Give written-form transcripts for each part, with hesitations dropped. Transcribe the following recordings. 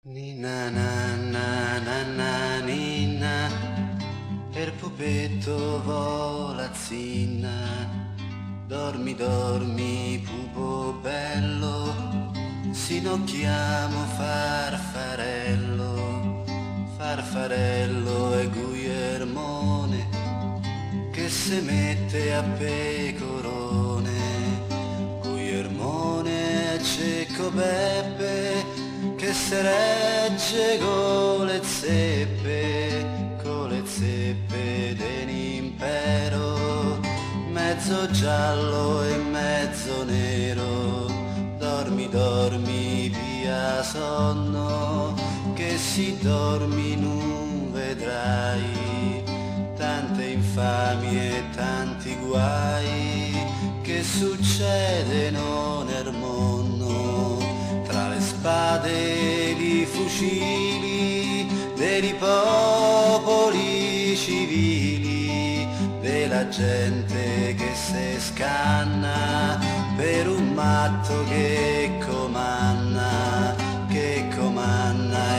Ninna na na na na ninna, il pupetto vola zinna, dormi dormi pupo bello, sinocchiamo farfarello, farfarello e Guglielmone, che se mette a pecorone, Guglielmone e Cecco Beppe, che se regge con le zeppe dell'impero, mezzo giallo e mezzo nero. Dormi, dormi, via sonno, che si dormi non vedrai tante infamie e tanti guai che succedono nel mondo, tra le spade e i fucili dei popoli civili, della gente che se scanna per un matto che comanna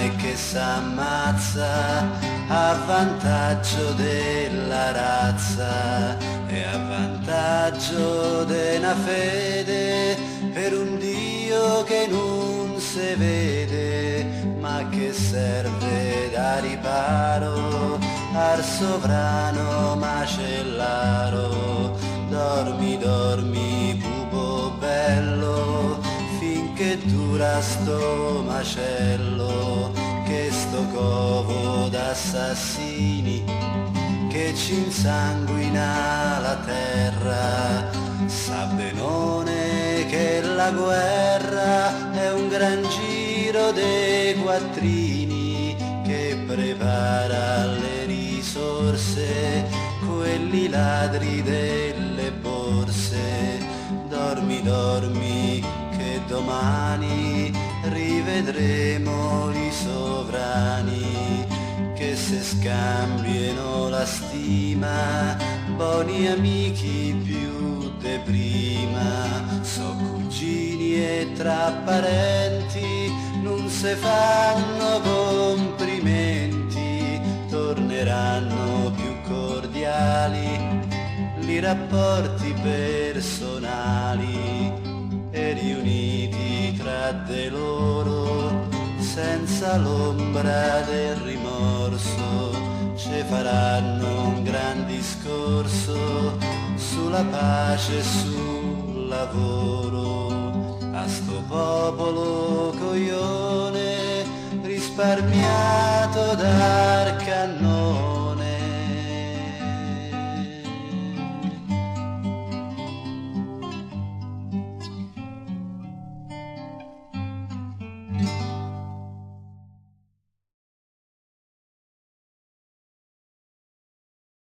e che s'ammazza a vantaggio della razza e a vantaggio della fede per un Dio che non si vede, ma che serve da riparo al sovrano macellaro. Dormi, dormi, pupo bello, finché dura sto macello, che sto covo d'assassini che ci insanguina la terra. Sa benone che la guerra è un gran giro dei quattrini che prepara le risorse, quelli ladri delle borse. Dormi, dormi, che domani rivedremo i sovrani che se scambiano la stima, buoni amici più de prima. So cugini e tra parenti non se fanno complimenti, torneranno più cordiali i rapporti personali e riuniti tra de loro senza l'ombra del rimorso, ci faranno un gran discorso sulla pace e sul lavoro. A sto popolo coglione risparmiato dal cannone